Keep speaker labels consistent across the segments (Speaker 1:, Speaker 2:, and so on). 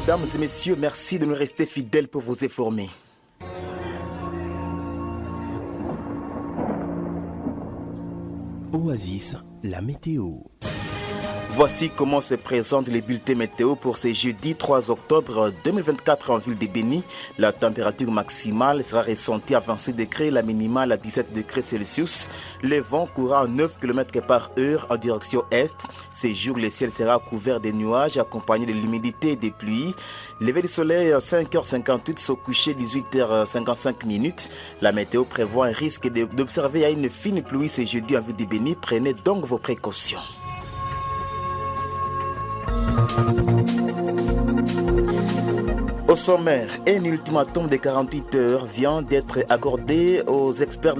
Speaker 1: Mesdames et messieurs, merci de nous rester fidèles pour vous informer.
Speaker 2: Oasis, la météo.
Speaker 1: Voici comment se présentent les bulletins météo pour ce jeudi 3 octobre 2024 en ville de Béni. La température maximale sera ressentie à 26 degrés, la minimale à 17 degrés Celsius. Le vent courra à 9 km par heure en direction est. Ces jours, le ciel sera couvert de nuages accompagné de l'humidité et des pluies. Lever du soleil à 5h58, se coucher 18h55. La météo prévoit un risque d'observer à une fine pluie ce jeudi en ville de Béni. Prenez donc vos précautions. Au sommaire, un ultimatum de 48 heures vient d'être accordé aux experts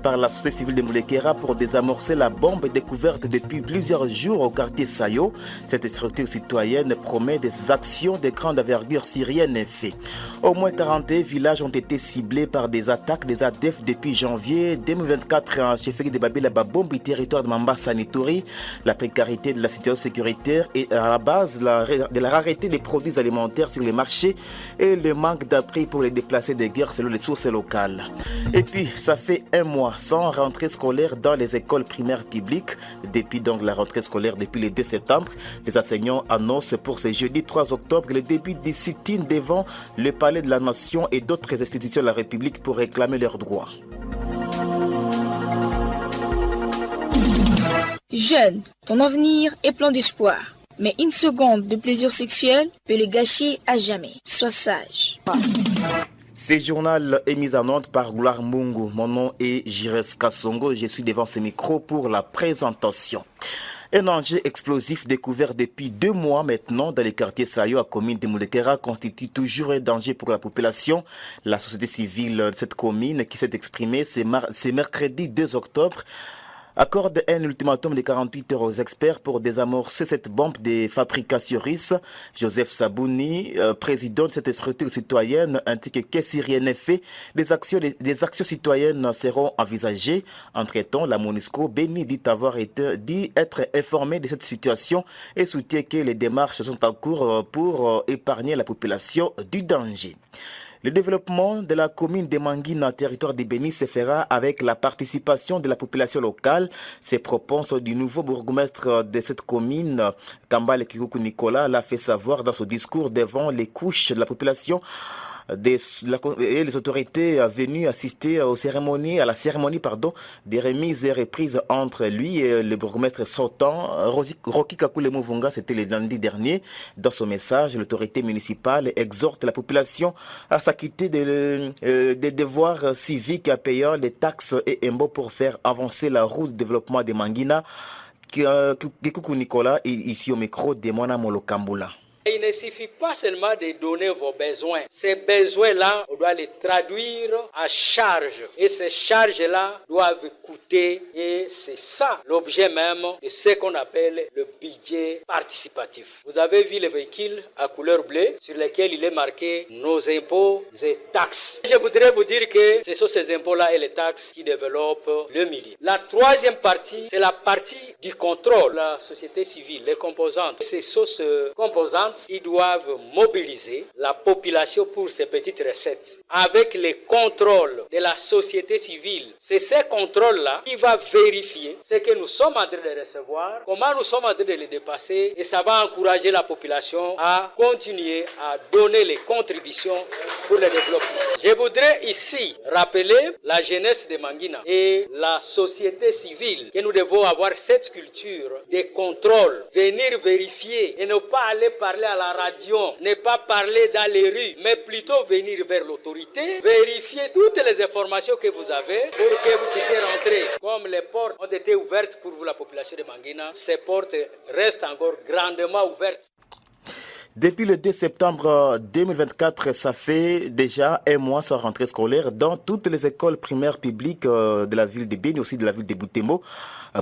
Speaker 1: par la société civile de Moulekera pour désamorcer la bombe découverte depuis plusieurs jours au quartier Sayo. Cette structure citoyenne promet des actions de grande envergure si rien n'est fait. Au moins 41 villages ont été ciblés par des attaques des ADF depuis janvier 2024 en chefferie de Babila Babombi, territoire de Mambasa Nitori. La précarité de la situation sécuritaire est à la base de la rareté des produits alimentaires sur les marchés et le manque d'appui pour les déplacés de guerre selon les sources locales. Et puis, ça fait un mois sans rentrée scolaire dans les écoles primaires publiques. Depuis donc la rentrée scolaire depuis le 2 septembre, les enseignants annoncent pour ce jeudi 3 octobre le début du sit-in devant le Palais de la Nation et d'autres institutions de la République pour réclamer leurs droits.
Speaker 3: Jeune, ton avenir est plein d'espoir. Mais une seconde de plaisir sexuel peut le gâcher à jamais. Sois sage.
Speaker 1: Ce journal est mis en onde par Gloire Mungu. Mon nom est Jires Kassongo. Je suis devant ce micro pour la présentation. Un engin explosif découvert depuis 2 mois maintenant dans les quartiers Sayo à commune de Moulekera constitue toujours un danger pour la population. La société civile de cette commune qui s'est exprimée ce mercredi 2 octobre accorde un ultimatum de 48 heures aux experts pour désamorcer cette bombe de fabrication russe. Joseph Sabouni, président de cette structure citoyenne, indique que si rien n'est fait, des actions citoyennes seront envisagées. Entre-temps, la MONUSCO Béni dit être informée de cette situation et soutient que les démarches sont en cours pour épargner la population du danger. Le développement de la commune de Mangina, territoire de Béni, se fera avec la participation de la population locale. Ces propenses du nouveau bourgmestre de cette commune, Kambale Kikuku Nicolas, l'a fait savoir dans son discours devant les couches de la population et les autorités venues assister à la cérémonie des remises et reprises entre lui et le bourgmestre sortant, Roki Kakule Muvunga. C'était le lundi dernier. Dans son message, l'autorité municipale exhorte la population à s'acquitter des devoirs civiques à payant les taxes et impôts pour faire avancer la route de développement de Mangina. Kikuku Nicolas est ici au micro de Mwana Molo Kambula.
Speaker 4: Il ne suffit pas seulement de donner vos besoins. Ces besoins-là, on doit les traduire à charge. Et ces charges-là doivent coûter. Et c'est ça l'objet même de ce qu'on appelle le budget participatif. Vous avez vu les véhicules à couleur bleue sur lesquels il est marqué nos impôts et taxes. Je voudrais vous dire que ce sont ces impôts-là et les taxes qui développent le milieu. La troisième partie, c'est la partie du contrôle. La société civile, les composantes. Ce sont ces composantes qui doivent mobiliser la population pour ces petites recettes. Avec les contrôles de la société civile, c'est ces contrôles-là qui va vérifier ce que nous sommes en train de recevoir, comment nous sommes en train de les dépasser, et ça va encourager la population à continuer à donner les contributions pour le développement. Je voudrais ici rappeler la jeunesse de Mangina et la société civile que nous devons avoir cette culture de contrôle, venir vérifier et ne pas aller parler à la radio, ne pas parler dans les rues, mais plutôt venir vers l'autorité, vérifier toutes les informations que vous avez pour que vous puissiez rentrer. Comme les portes ont été ouvertes pour vous, la population de Mangina, ces portes restent encore grandement ouvertes.
Speaker 1: Depuis le 2 septembre 2024, ça fait déjà un mois sans rentrée scolaire dans toutes les écoles primaires publiques de la ville de Béni, aussi de la ville de Butembo,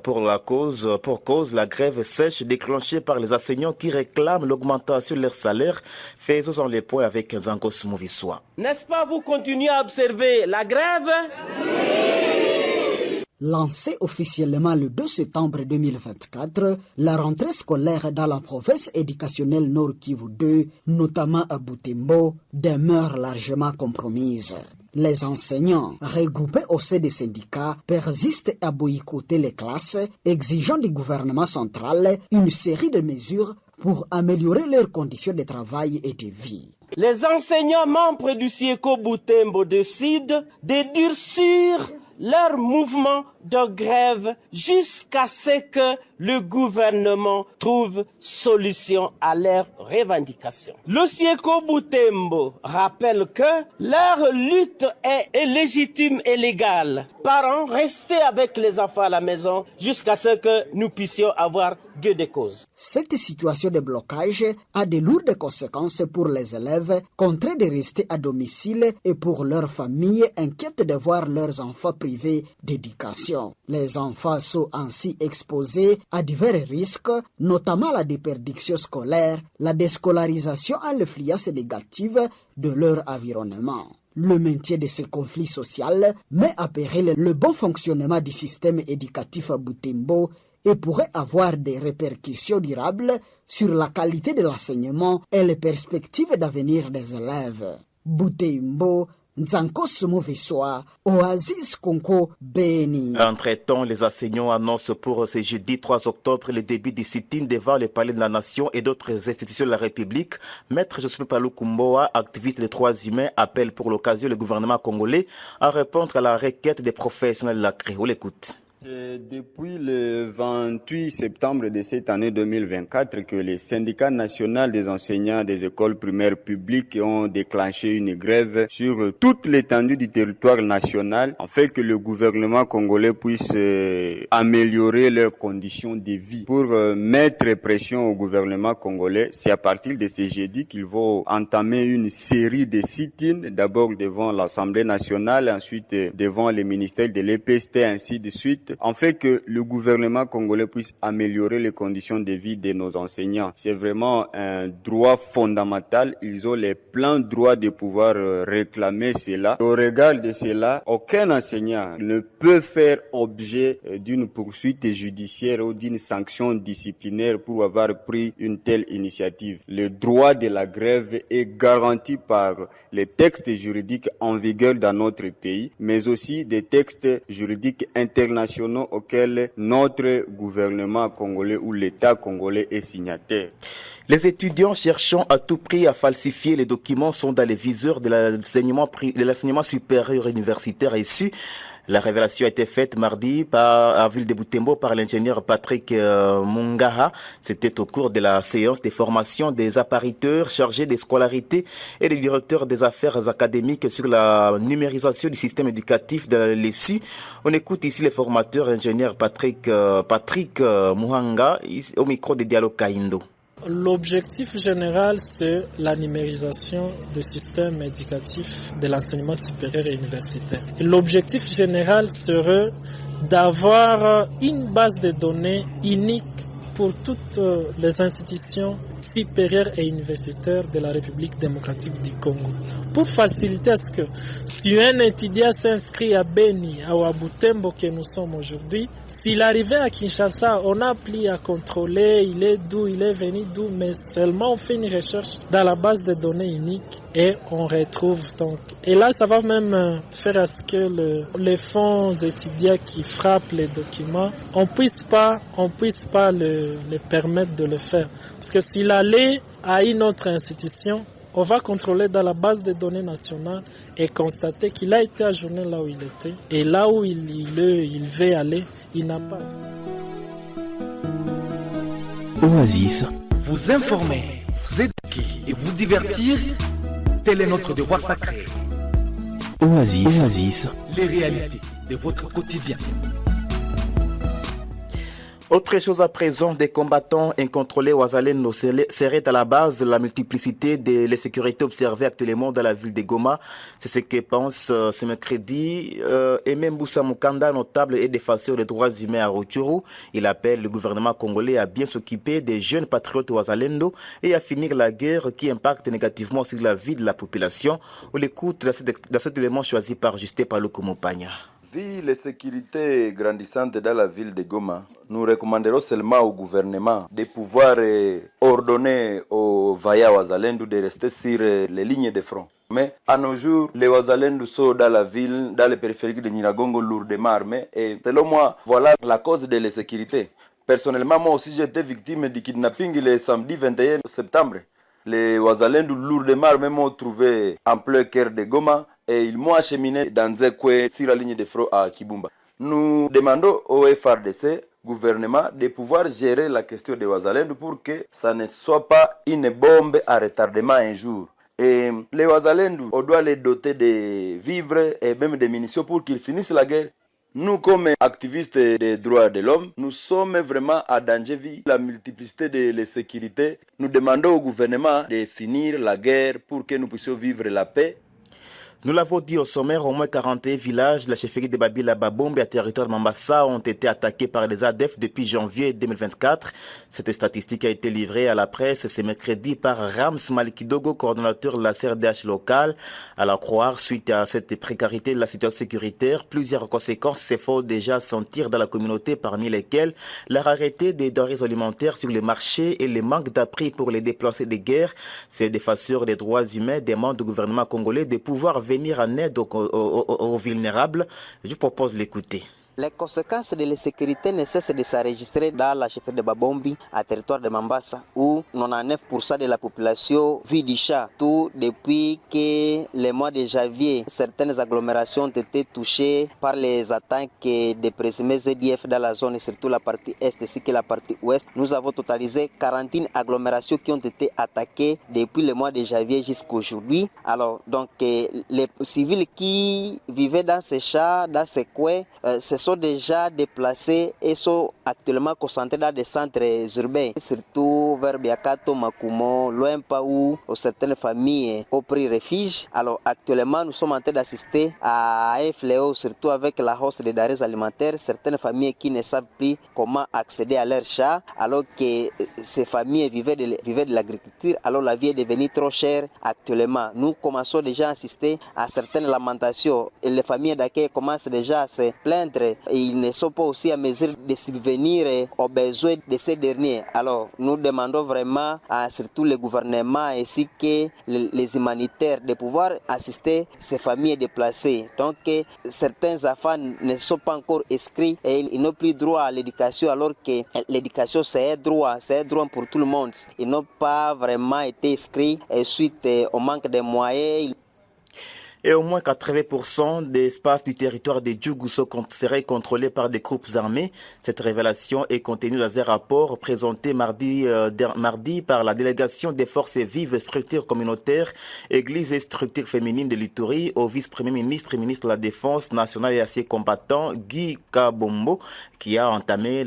Speaker 1: pour cause la grève sèche déclenchée par les enseignants qui réclament l'augmentation de leur salaire. Faisons les points avec Zankos Mouvissois.
Speaker 5: N'est-ce pas, vous continuez à observer la grève? Oui. Lancée officiellement le 2 septembre 2024, la rentrée scolaire dans la province éducationnelle Nord Kivu 2, notamment à Butembo, demeure largement compromise. Les enseignants, regroupés au sein des syndicats, persistent à boycotter les classes, exigeant du gouvernement central une série de mesures pour améliorer leurs conditions de travail et de vie.
Speaker 6: Les enseignants membres du SIECO Butembo décident de durcir leur mouvement de grève jusqu'à ce que le gouvernement trouve solution à leurs revendications. Le SIECO Butembo rappelle que leur lutte est légitime et légale. Parents, restez avec les enfants à la maison jusqu'à ce que nous puissions avoir gain de cause.
Speaker 5: Cette situation de blocage a de lourdes conséquences pour les élèves contraints de rester à domicile et pour leurs familles inquiètes de voir leurs enfants privés d'éducation. Les enfants sont ainsi exposés à divers risques, notamment la déperdition scolaire, la déscolarisation et l'influence négative de leur environnement. Le maintien de ce conflit social met à péril le bon fonctionnement du système éducatif à Butembo et pourrait avoir des répercussions durables sur la qualité de l'enseignement et les perspectives d'avenir des élèves. Butembo, Nzanko Sumoviswa, Oasis Konko, Beni.
Speaker 1: Entre-temps, les enseignants annoncent pour ce jeudi 3 octobre le début du sit-in devant le Palais de la Nation et d'autres institutions de la République. Maître Josué Palou Kumboa, activiste des droits humains, appelle pour l'occasion le gouvernement congolais à répondre à la requête des professionnels de la CRE. On l'écoute.
Speaker 7: Depuis le 28 septembre de cette année 2024 que les syndicats nationaux des enseignants des écoles primaires publiques ont déclenché une grève sur toute l'étendue du territoire national afin que le gouvernement congolais puisse améliorer leurs conditions de vie. Pour mettre pression au gouvernement congolais, c'est à partir de ce jeudi qu'ils vont entamer une série de sit-ins, d'abord devant l'Assemblée nationale, ensuite devant les ministères de l'EPST, ainsi de suite, en fait que le gouvernement congolais puisse améliorer les conditions de vie de nos enseignants. C'est vraiment un droit fondamental. Ils ont les pleins droits de pouvoir réclamer cela. Au regard de cela, aucun enseignant ne peut faire objet d'une poursuite judiciaire ou d'une sanction disciplinaire pour avoir pris une telle initiative. Le droit de la grève est garanti par les textes juridiques en vigueur dans notre pays, mais aussi des textes juridiques internationaux auxquels notre gouvernement congolais ou l'État congolais est signataire.
Speaker 1: Les étudiants cherchant à tout prix à falsifier les documents sont dans les viseurs de l'enseignement supérieur universitaire issu. La révélation a été faite mardi à Ville de Butembo par l'ingénieur Patrick Mungaha. C'était au cours de la séance de formation des appariteurs chargés des scolarités et des directeurs des affaires académiques sur la numérisation du système éducatif de l'ESU. On écoute ici le formateur ingénieur Patrick Muhanga au micro de Dialogue Kaindo.
Speaker 8: L'objectif général, c'est la numérisation du système éducatif de l'enseignement supérieur et universitaire. Et l'objectif général serait d'avoir une base de données unique pour toutes les institutions supérieures et universitaires de la République démocratique du Congo. Pour faciliter à ce que si un étudiant s'inscrit à Beni, à Butembo que nous sommes aujourd'hui, s'il arrivait à Kinshasa, on n'a plus à contrôler, il est d'où, il est venu d'où, mais seulement on fait une recherche dans la base de données unique et on retrouve donc. Et là, ça va même faire à ce que les fonds étudiants qui frappent les documents, on puisse pas le permettre de le faire. Parce que s'il allait à une autre institution, on va contrôler dans la base de données nationale et constater qu'il a été ajourné là où il était. Et là où il veut aller, il n'a pas.
Speaker 2: Oasis.
Speaker 9: Vous informer, vous éduquer et vous divertir, tel est notre devoir sacré.
Speaker 2: Oasis.
Speaker 9: Les réalités de votre quotidien.
Speaker 1: Autre chose à présent, des combattants incontrôlés au Azaleno seraient à la base de la multiplicité de l'insécurité observée actuellement dans la ville de Goma. C'est ce que pense ce mercredi Aimé Mboussa Mukanda, notable et défenseur des droits humains à Rutshuru. Il appelle le gouvernement congolais à bien s'occuper des jeunes patriotes au Azalendo et à finir la guerre qui impacte négativement sur la vie de la population. On l'écoute dans cet élément choisi par Justin Paluku Mopagna.
Speaker 10: Vu les sécurités grandissantes dans la ville de Goma, nous recommanderons seulement au gouvernement de pouvoir ordonner aux Vaya Wazalendo de rester sur les lignes de front. Mais à nos jours, les Wazalendo sont dans la ville, dans les périphériques de Nyiragongo, lourdement armés. Et selon moi, voilà la cause de l'insécurité. Personnellement, moi aussi, j'ai été victime du kidnapping le samedi 21 septembre. Les Wazalendo lourdement armés m'ont trouvé en plein cœur de Goma et ils m'ont acheminé dans Zekwe sur la ligne de front à Kibumba. Nous demandons au FRDC, gouvernement, de pouvoir gérer la question des Wazalendo pour que ça ne soit pas une bombe à retardement un jour. Et les Wazalendo, on doit les doter de vivres et même de munitions pour qu'ils finissent la guerre. Nous, comme activistes des droits de l'homme, nous sommes vraiment à danger vu la multiplicité de l'insécurité. Nous demandons au gouvernement de finir la guerre pour que nous puissions vivre la paix.
Speaker 1: Nous l'avons dit au sommaire, au moins 41 villages de la chefferie de Babila Babombe et à territoire de Mambasa ont été attaqués par les ADF depuis janvier 2024. Cette statistique a été livrée à la presse ce mercredi par Rams Malikidogo, coordonnateur de la CRDH locale. À la croire, suite à cette précarité de la situation sécuritaire, plusieurs conséquences se font déjà sentir dans la communauté, parmi lesquelles la rareté des denrées alimentaires sur les marchés et le manque d'appui pour les déplacés de guerre. Ces défenseurs des droits humains demandent au gouvernement congolais de pouvoir venir en aide aux vulnérables. Je propose de l'écouter.
Speaker 11: Les conséquences de l'insécurité ne cessent de s'enregistrer dans la chefferie de Babombi, à territoire de Mambasa, où 99% de la population vit du chat. Tout depuis que les mois de janvier, certaines agglomérations ont été touchées par les attaques des présumés ZDF dans la zone, et surtout la partie est ainsi que la partie ouest. Nous avons totalisé 41 agglomérations qui ont été attaquées depuis le mois de janvier jusqu'à aujourd'hui. Alors, donc, les civils qui vivaient dans ces chats, dans ces coins, se sont déjà déplacés et sont actuellement concentrés dans des centres urbains, surtout vers Biakato, Makumo, Loempa, où certaines familles ont pris refuge. Alors actuellement, nous sommes en train d'assister à un fléau, surtout avec la hausse des denrées alimentaires. Certaines familles qui ne savent plus comment accéder à leurs chats, alors que ces familles vivaient de l'agriculture. Alors la vie est devenue trop chère actuellement. Nous commençons déjà à assister à certaines lamentations et les familles d'accueil commencent déjà à se plaindre. Ils ne sont pas aussi à mesure de subvenir aux besoins de ces derniers. Alors, nous demandons vraiment à surtout le gouvernement ainsi que les humanitaires de pouvoir assister ces familles déplacées. Donc, certains enfants ne sont pas encore inscrits et ils n'ont plus droit à l'éducation, alors que l'éducation, c'est un droit pour tout le monde. Ils n'ont pas vraiment été inscrits suite au manque de moyens.
Speaker 1: Et au moins 80% des espaces du territoire de Djougou seraient contrôlés par des groupes armés. Cette révélation est contenue dans un rapport présenté mardi par la délégation des forces vives, structures communautaires, églises et structures féminines de l'Ituri au vice-premier ministre et ministre de la Défense nationale et anciens combattants Guy Kabombo, qui a entamé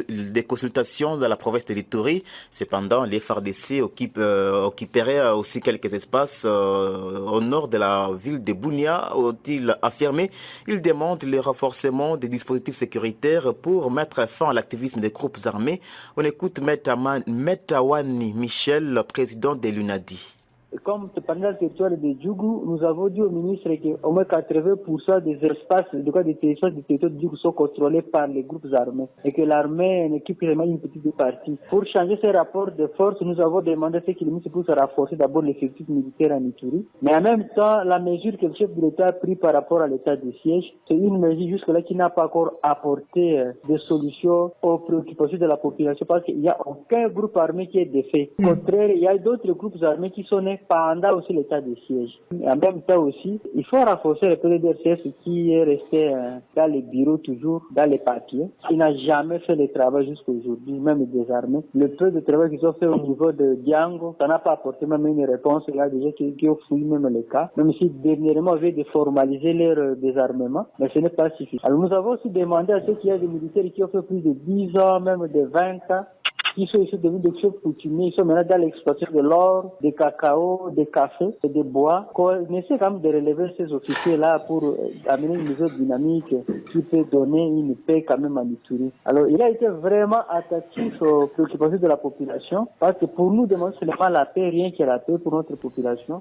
Speaker 1: des consultations dans la province de l'Ituri. Cependant, les FARDC occuperaient aussi quelques espaces au nord de la ville de Bunia, ont-ils affirmé. Ils demandent le renforcement des dispositifs sécuritaires pour mettre fin à l'activisme des groupes armés. On écoute Metawani Michel, président de l'UNADI.
Speaker 12: Comme pendant le territoire de Djougou, nous avons dit au ministre qu'au moins 80% des espaces, des territoires de Djougou sont contrôlés par les groupes armés et que l'armée n'équipe vraiment une petite partie. Pour changer ces rapports de force, nous avons demandé à ce que le ministre puisse renforcer d'abord l'effectif militaire en Ituri. Mais en même temps, la mesure que le chef de l'État a prise par rapport à l'état de siège, c'est une mesure jusque-là qui n'a pas encore apporté des solutions aux préoccupations de la population parce qu'il n'y a aucun groupe armé qui est défait. Au contraire, il y a d'autres groupes armés qui sont nés pendant aussi l'état de siège. Et en même temps aussi, il faut renforcer le PDDRCS qui est resté dans les bureaux toujours, dans les papiers. Il n'a jamais fait le travail jusqu'à aujourd'hui, même des armées. Le peu de travail qu'ils ont fait au niveau de Diango, ça n'a pas apporté même une réponse. Il y a des gens qui ont fouillé même les cas, même si dernièrement on veut de formaliser leur désarmement, mais ce n'est pas suffisant. Alors nous avons aussi demandé à ceux qui ont des militaires qui ont fait plus de 10 ans, même de 20 ans, qui sont ici devenus des chefs coutumiers, ils sont maintenant dans l'exploitation de l'or, des cacao, des cafés et des bois. On essaie quand même de relever ces officiers-là pour amener une mesure dynamique qui peut donner une paix quand même à l'Ituri. Alors, il a été vraiment attentif aux préoccupations de la population parce que pour nous, demande seulement la paix, rien que la paix pour notre population.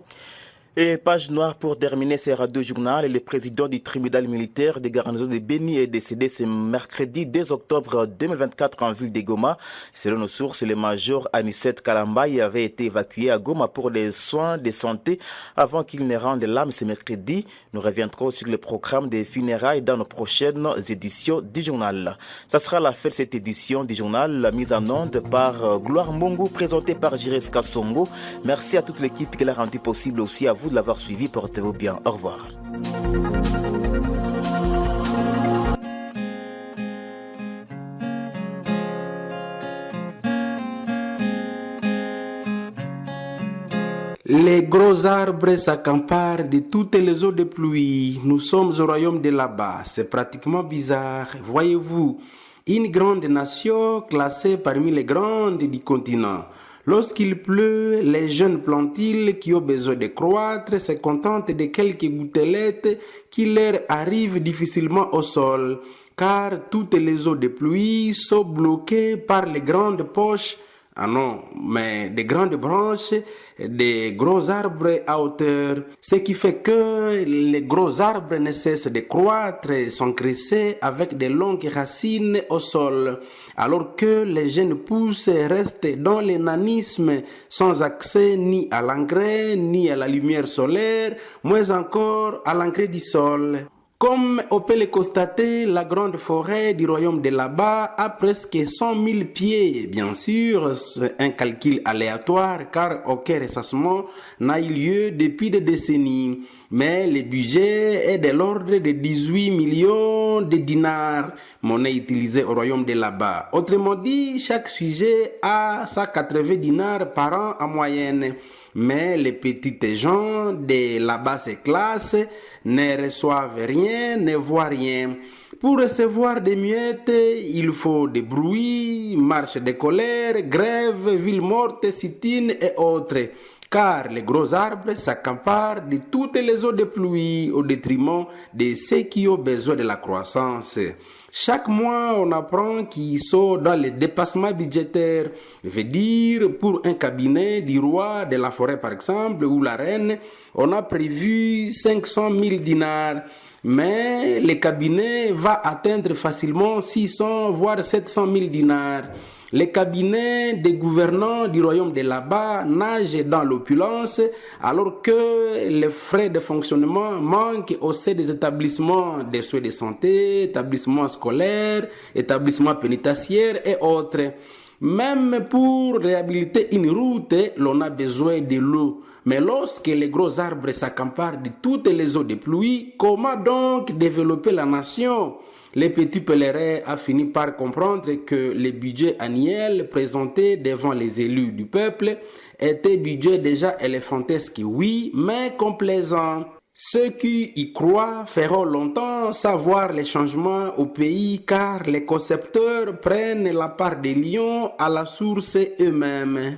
Speaker 1: Et page noire pour terminer ces radio-journal. Le président du tribunal militaire des garnisons de Béni est décédé ce mercredi 2 octobre 2024 en ville de Goma. Selon nos sources, le major Anicette Kalambaye avait été évacué à Goma pour les soins de santé avant qu'il ne rende l'âme ce mercredi. Nous reviendrons sur le programme des funérailles dans nos prochaines éditions du journal. Ça sera la fin de cette édition du journal, la mise en onde par Gloire Mbongo, présentée par Jires Kassongo. Merci à toute l'équipe qui l'a rendu possible, aussi à vous de l'avoir suivi. Portez-vous bien. Au revoir.
Speaker 13: Les gros arbres s'accaparent de toutes les eaux de pluie. Nous sommes au royaume de là-bas. C'est pratiquement bizarre. Voyez-vous, une grande nation classée parmi les grandes du continent. Lorsqu'il pleut, les jeunes plantiles qui ont besoin de croître se contentent de quelques gouttelettes qui leur arrivent difficilement au sol, car toutes les eaux de pluie sont bloquées par les grandes poches, des grandes branches, des gros arbres à hauteur. Ce qui fait que les gros arbres ne cessent de croître et s'encresser avec de longues racines au sol, alors que les jeunes pousses restent dans l'énanisme sans accès ni à l'engrais, ni à la lumière solaire, moins encore à l'engrais du sol. Comme on peut le constater, la grande forêt du royaume de là-bas a presque 100 000 pieds. Bien sûr, c'est un calcul aléatoire car aucun recensement n'a eu lieu depuis des décennies. Mais le budget est de l'ordre de 18 millions de dinars, monnaie utilisée au royaume de là-bas. Autrement dit, chaque sujet a 180 dinars par an en moyenne. Mais les petites gens de la basse classe ne reçoivent rien, ne voient rien. Pour recevoir des miettes, il faut des bruits, marches de colère, grèves, villes mortes, sit-ins et autres. Car les gros arbres s'accaparent de toutes les eaux de pluie au détriment de ceux qui ont besoin de la croissance. Chaque mois, on apprend qu'ils sont dans le dépassement budgétaire. Je veux dire, pour un cabinet du roi de la forêt, par exemple, ou la reine, on a prévu 500 000 dinars. Mais le cabinet va atteindre facilement 600 voire 700 000 dinars. Les cabinets des gouvernants du royaume de là-bas nagent dans l'opulence alors que les frais de fonctionnement manquent au sein des établissements de soins de santé, établissements scolaires, établissements pénitentiaires et autres. Même pour réhabiliter une route, l'on a besoin de l'eau. Mais lorsque les gros arbres s'accaparent de toutes les eaux de pluie, comment donc développer la nation ? Les petits pèlerins ont fini par comprendre que le budget annuel présenté devant les élus du peuple était budget déjà éléphantesque, oui, mais complaisant. Ceux qui y croient feront longtemps savoir les changements au pays car les concepteurs prennent la part des lions à la source eux-mêmes.